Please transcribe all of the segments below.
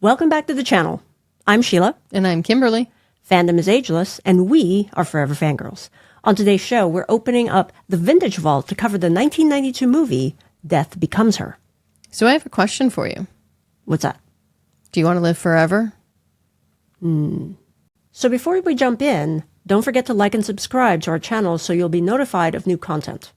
Welcome back to the channel. I'm Sheila. And I'm Kimberly. Fandom is ageless, and we are forever fangirls. On today's show, we're opening up the Vintage Vault to cover the 1992 movie, Death Becomes Her. So I have a question for you. What's that? Do you want to live forever? So before we jump in, don't forget to like and subscribe to our channel so you'll be notified of new content.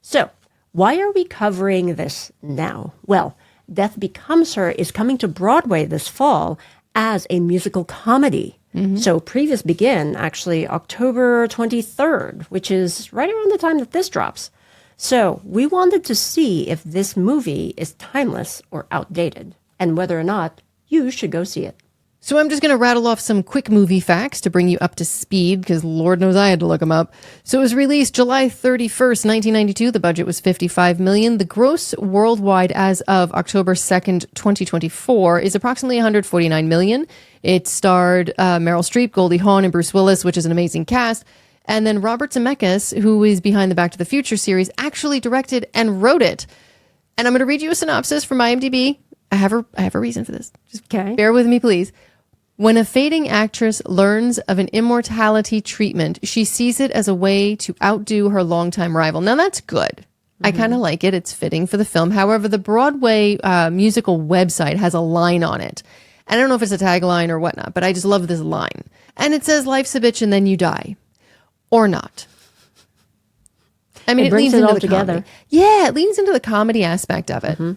So, why are we covering this now? Well, Death Becomes Her is coming to Broadway this fall as a musical comedy. So previews begin actually October 23rd, which is right around the time that this drops. So we wanted to see if this movie is timeless or outdated, and whether or not you should go see it. So I'm just going to rattle off some quick movie facts to bring you up to speed, because Lord knows I had to look them up. So it was released July 31st, 1992. The budget was $55 million. The gross worldwide as of October 2nd, 2024 is approximately $149 million. It starred Meryl Streep, Goldie Hawn, and Bruce Willis, which is an amazing cast. And then Robert Zemeckis, who is behind the Back to the Future series, actually directed and wrote it. And I'm going to read you a synopsis from IMDb. I have a reason for this. Just bear with me, please. When a fading actress learns of an immortality treatment, she sees it as a way to outdo her longtime rival. Now, that's good. I kind of like it. It's fitting for the film. However, the Broadway musical website has a line on it. And I don't know if it's a tagline or whatnot, but I just love this line. And it says, life's a bitch and then you die. Or not. I mean, it leans into the comedy. Yeah, it leans into the comedy aspect of it.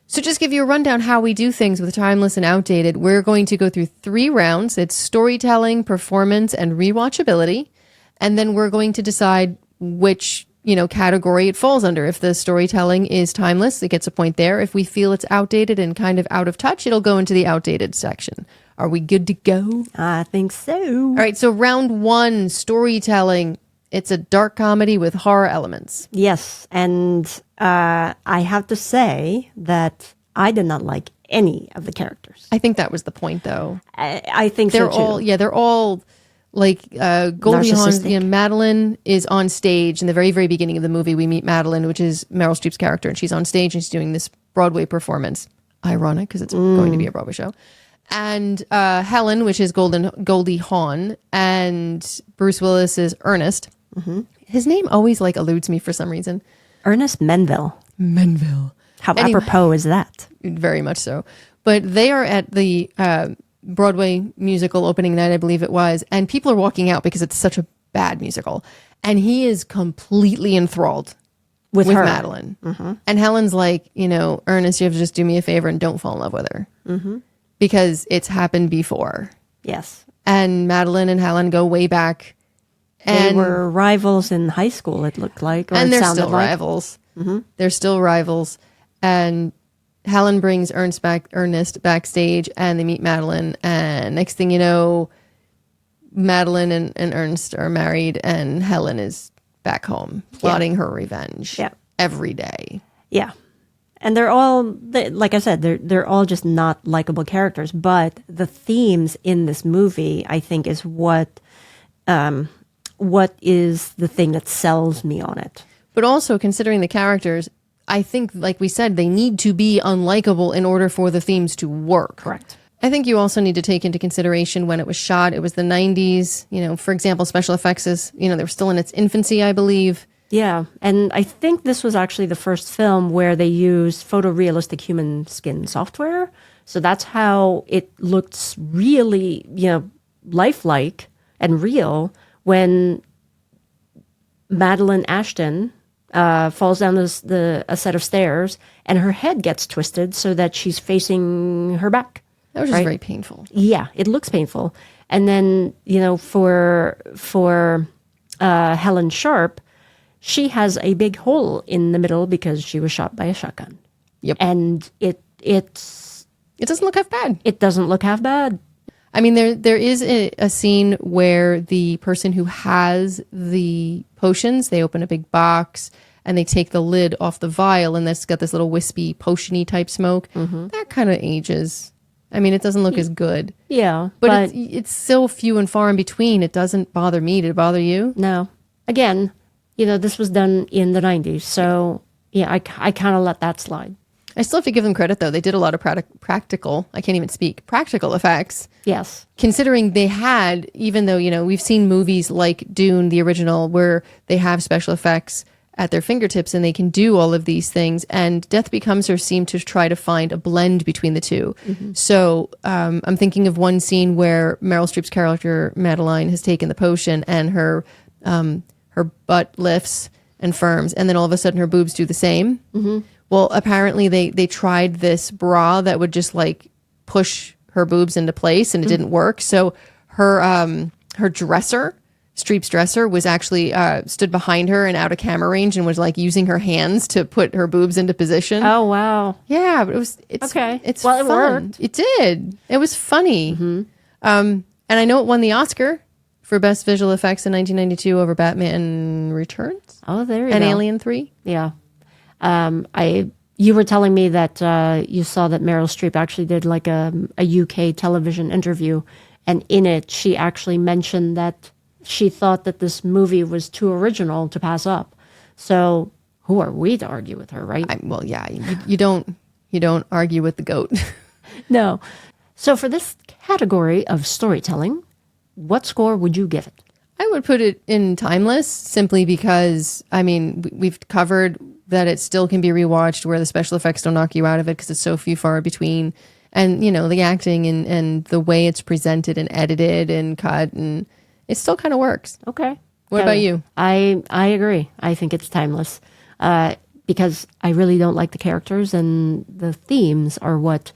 So just give you a rundown how we do things with timeless and outdated. We're going to go through 3 rounds. It's storytelling, performance, and rewatchability. And then we're going to decide which, category it falls under. If the storytelling is timeless, it gets a point there. If we feel it's outdated and kind of out of touch, it'll go into the outdated section. Are we good to go? I think so. All right, so round 1, storytelling. It's a dark comedy with horror elements. Yes, and I have to say that I did not like any of the characters. I think that was the point, though. I think so, too. They're all like Goldie Hawn. Madeline is on stage in the very, very beginning of the movie. We meet Madeline, which is Meryl Streep's character, and she's on stage and she's doing this Broadway performance. Ironic, because it's going to be a Broadway show. And Helen, which is Goldie Hawn, and Bruce Willis is Ernest. His name always eludes me for some reason. Ernest Menville. How apropos is that? Very much so. But they are at the Broadway musical opening night, I believe it was, and people are walking out because it's such a bad musical. And he is completely enthralled with her. Madeline. And Helen's like, Ernest, you have to just do me a favor and don't fall in love with her. Because it's happened before. Yes. And Madeline and Helen go way back. They were rivals in high school, it looked like. And they're still rivals. They're still rivals. And Helen brings Ernest backstage, and they meet Madeline. And next thing you know, Madeline and Ernest are married, and Helen is back home plotting her revenge every day. Yeah. And they're all, like I said, they're all just not likable characters. But the themes in this movie, I think, is what is the thing that sells me on it. But also, considering the characters, I think, like we said, they need to be unlikable in order for the themes to work. Correct. I think you also need to take into consideration when it was shot. It was the 90s. For example, special effects is, they were still in its infancy, I believe. Yeah. And I think this was actually the first film where they used photorealistic human skin software. So that's how it looks really, lifelike and real when Madeline Ashton falls down a set of stairs and her head gets twisted so that she's facing her back. That was just very painful. Yeah, it looks painful. And then, for Helen Sharp, she has a big hole in the middle because she was shot by a shotgun. Yep. And it doesn't look half bad. It doesn't look half bad. I mean, there is a scene where the person who has the potions, they open a big box and they take the lid off the vial, and it's got this little wispy potion-y type smoke. That kind of ages. I mean, it doesn't look as good. Yeah. But it's so few and far in between. It doesn't bother me. Did it bother you? No. Again, this was done in the 90s. So, yeah, I kind of let that slide. I still have to give them credit, though. They did a lot of practical effects. Yes. Considering they had, even though, we've seen movies like Dune, the original, where they have special effects at their fingertips and they can do all of these things. And Death Becomes Her seemed to try to find a blend between the two. Mm-hmm. So I'm thinking of one scene where Meryl Streep's character, Madeline, has taken the potion and her butt lifts and firms, and then all of a sudden her boobs do the same. Mm-hmm. Well, apparently they tried this bra that would just like push her boobs into place, and it didn't work. So her dresser, Streep's dresser, was actually stood behind her and out of camera range and was like using her hands to put her boobs into position. Oh wow! Yeah, but it's okay. It's well, fun. It worked. It did. It was funny. Mm-hmm. And I know it won the Oscar for Best Visual Effects in 1992 over Batman Returns. Oh, there you and go. Alien 3. Yeah. You were telling me that you saw that Meryl Streep actually did like a UK television interview, and in it she actually mentioned that she thought that this movie was too original to pass up. So who are we to argue with her, right? Well, yeah, you don't argue with the goat. No. So for this category of storytelling, what score would you give it? I would put it in timeless, simply because, we've covered that it still can be rewatched, where the special effects don't knock you out of it because it's so few far between. And, the acting and the way it's presented and edited and cut, and it still kind of works. Okay. What about you? I agree. I think it's timeless because I really don't like the characters, and the themes are what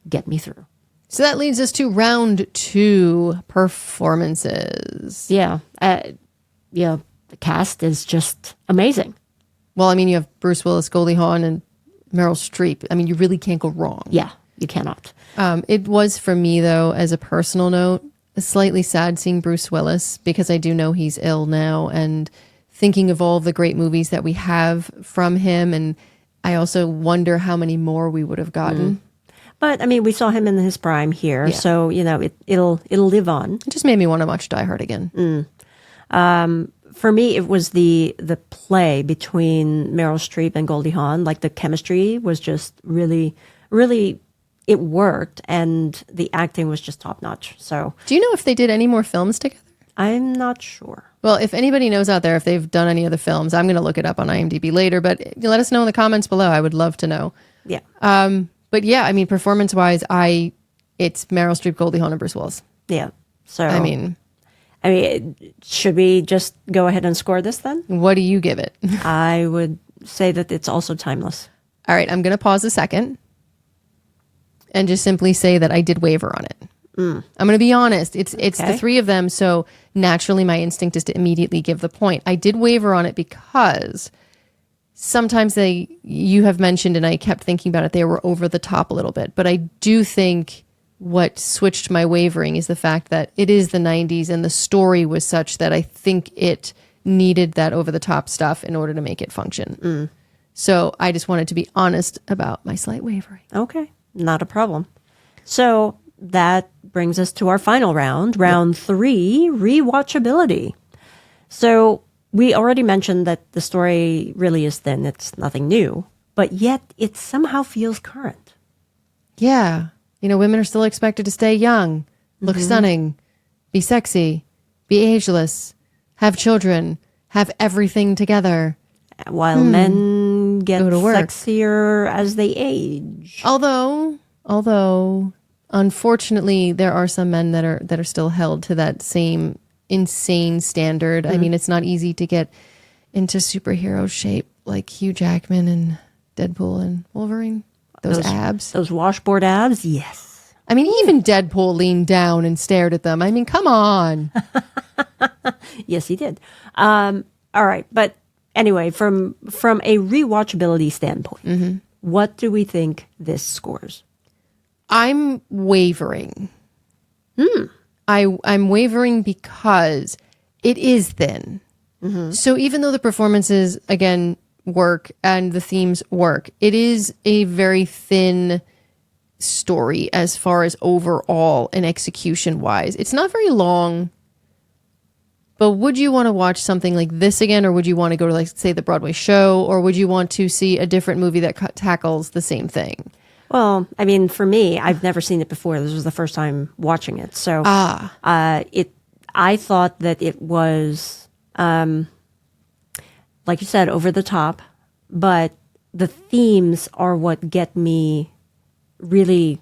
get me through. So that leads us to round 2, performances. Yeah. The cast is just amazing. Well, you have Bruce Willis, Goldie Hawn, and Meryl Streep. You really can't go wrong. Yeah, you cannot. It was, for me, though, as a personal note, slightly sad seeing Bruce Willis, because I do know he's ill now, and thinking of all the great movies that we have from him, and I also wonder how many more we would have gotten. Mm. But we saw him in his prime here, so it'll live on. It just made me want to watch Die Hard again. For me, it was the play between Meryl Streep and Goldie Hawn. Like, the chemistry was just really, really, it worked, and the acting was just top notch. So, do you know if they did any more films together? I'm not sure. Well, if anybody knows out there if they've done any other films, I'm going to look it up on IMDb later. But let us know in the comments below. I would love to know. Yeah. But yeah, performance-wise, it's Meryl Streep, Goldie Hawn, and Bruce Willis. Yeah. So should we just go ahead and score this then? What do you give it? I would say that it's also timeless. All right, I'm going to pause a second and just simply say that I did waver on it. I'm going to be honest. It's Okay. the three of them, so naturally my instinct is to immediately give the point. I did waver on it because sometimes you have mentioned, and I kept thinking about it, they were over the top a little bit. But I do think what switched my wavering is the fact that it is the 90s and the story was such that I think it needed that over the top stuff in order to make it function. So I just wanted to be honest about my slight wavering. Okay, not a problem. So that brings us to our final round, round 3, rewatchability. So we already mentioned that the story really is thin. It's nothing new, but yet it somehow feels current. Yeah. Women are still expected to stay young, look stunning, be sexy, be ageless, have children, have everything together. While men get Go to work. sexier as they age. Although, unfortunately, there are some men that are still held to that same insane standard. It's not easy to get into superhero shape like Hugh Jackman and Deadpool and Wolverine. Those abs. Those washboard abs, yes. Even Deadpool leaned down and stared at them. Come on. Yes, he did. All right. But anyway, from a rewatchability standpoint, what do we think this scores? I'm wavering. I'm wavering because it is thin. So even though the performances, again, work and the themes work, it is a very thin story as far as overall and execution wise. It's not very long, But would you want to watch something like this again, or would you want to go to, like, say, the Broadway show, or would you want to see a different movie that tackles the same thing? Well, I mean, for me, I've never seen it before. This was the first time watching it. So I thought that it was, like you said, over the top, but the themes are what get me really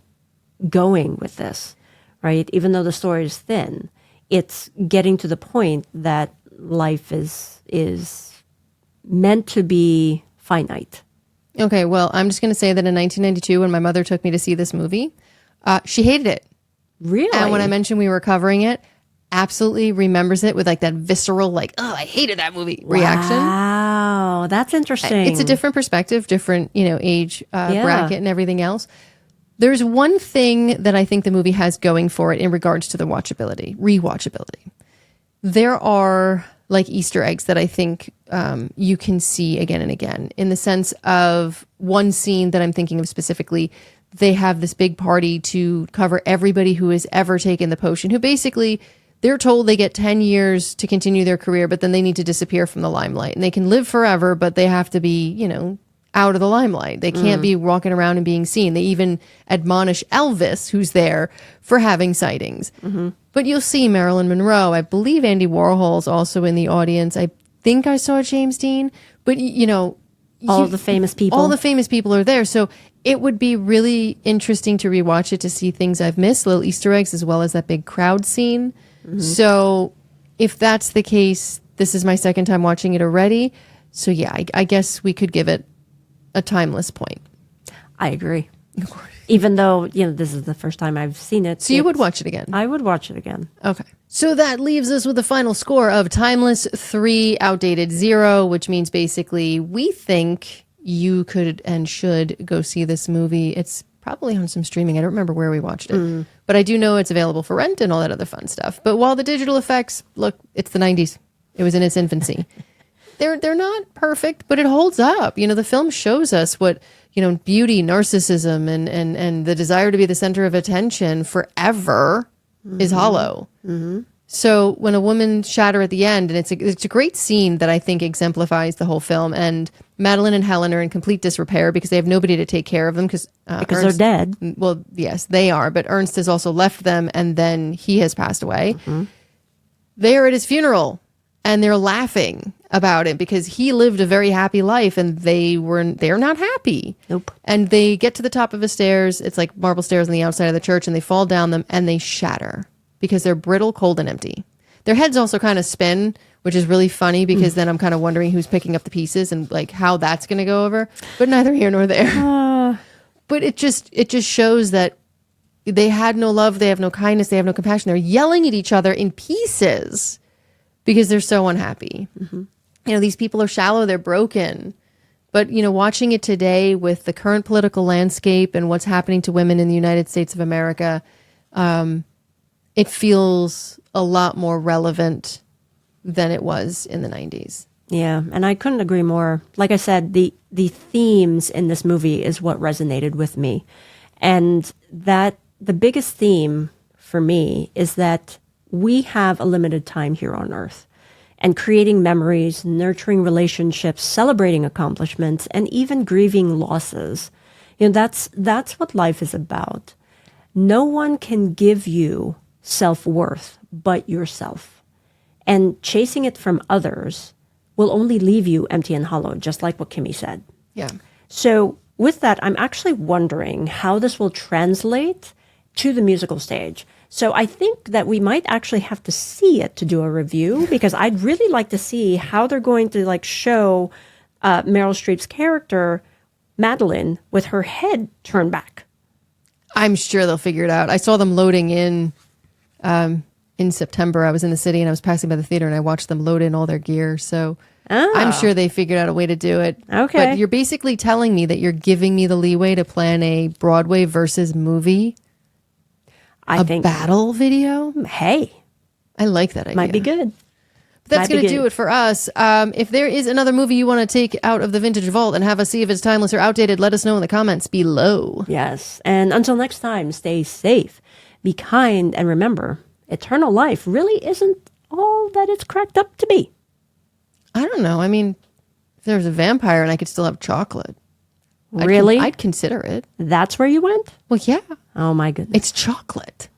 going with this, right? Even though the story is thin, it's getting to the point that life is meant to be finite. Okay, well, I'm just going to say that in 1992, when my mother took me to see this movie, she hated it. Really? And when I mentioned we were covering it, absolutely remembers it with like that visceral, like, oh, I hated that movie reaction. Wow, that's interesting. It's a different perspective, different, age bracket and everything else. There's one thing that I think the movie has going for it in regards to the rewatchability. There are like Easter eggs that I think you can see again and again, in the sense of one scene that I'm thinking of specifically. They have this big party to cover everybody who has ever taken the potion, who basically they're told they get 10 years to continue their career, but then they need to disappear from the limelight, and they can live forever, but they have to be, out of the limelight. They can't be walking around and being seen. They even admonish Elvis, who's there, for having sightings. Mm-hmm. But you'll see Marilyn Monroe. I believe Andy Warhol's also in the audience. I think I saw James Dean. But, all the famous people. All the famous people are there. So it would be really interesting to rewatch it to see things I've missed, little Easter eggs, as well as that big crowd scene. Mm-hmm. So if that's the case, this is my second time watching it already. So yeah, I guess we could give it a timeless point. I agree. Of course. Even though, this is the first time I've seen it. So you would watch it again? I would watch it again. Okay. So that leaves us with a final score of timeless 3, outdated 0, which means basically we think you could and should go see this movie. It's probably on some streaming. I don't remember where we watched it. But I do know it's available for rent and all that other fun stuff. But while the digital effects, look, it's the 90s. It was in its infancy. They're not perfect, but it holds up. The film shows us what, beauty, narcissism, and the desire to be the center of attention forever is hollow. Mm-hmm. So when a woman shatter at the end, and it's a great scene that I think exemplifies the whole film. And Madeline and Helen are in complete disrepair because they have nobody to take care of them because Ernst, they're dead. Well, yes, they are. But Ernst has also left them, and then he has passed away. Mm-hmm. They are at his funeral. And they're laughing about it because he lived a very happy life, and they're not happy. Nope. And they get to the top of the stairs. It's like marble stairs on the outside of the church, and they fall down them and they shatter because they're brittle, cold, and empty. Their heads also kind of spin, which is really funny because then I'm kind of wondering who's picking up the pieces and like how that's going to go over. But neither here nor there. But it just shows that they had no love, they have no kindness, they have no compassion. They're yelling at each other in pieces because they're so unhappy. Mm-hmm. These people are shallow, they're broken. But, watching it today with the current political landscape and what's happening to women in the United States of America, it feels a lot more relevant than it was in the 90s. Yeah, and I couldn't agree more. Like I said, the themes in this movie is what resonated with me. And that the biggest theme for me is that we have a limited time here on Earth, and creating memories, nurturing relationships, celebrating accomplishments, and even grieving losses. That's what life is about. No one can give you self-worth but yourself. And chasing it from others will only leave you empty and hollow, just like what Kimmy said. Yeah. So with that, I'm actually wondering how this will translate to the musical stage. So I think that we might actually have to see it to do a review, because I'd really like to see how they're going to show Meryl Streep's character, Madeline, with her head turned back. I'm sure they'll figure it out. I saw them loading in September. I was in the city and I was passing by the theater and I watched them load in all their gear. So I'm sure they figured out a way to do it. Okay. But you're basically telling me that you're giving me the leeway to plan a Broadway versus movie. I think battle video? Hey. I like that idea. Might be good. But that's going to do it for us. If there is another movie you want to take out of the vintage vault and have us see if it's timeless or outdated, let us know in the comments below. Yes. And until next time, stay safe, be kind, and remember, eternal life really isn't all that it's cracked up to be. I don't know. I mean, if there was a vampire and I could still have chocolate. Really? I'd consider it. That's where you went? Well, yeah. Oh, my goodness. It's chocolate.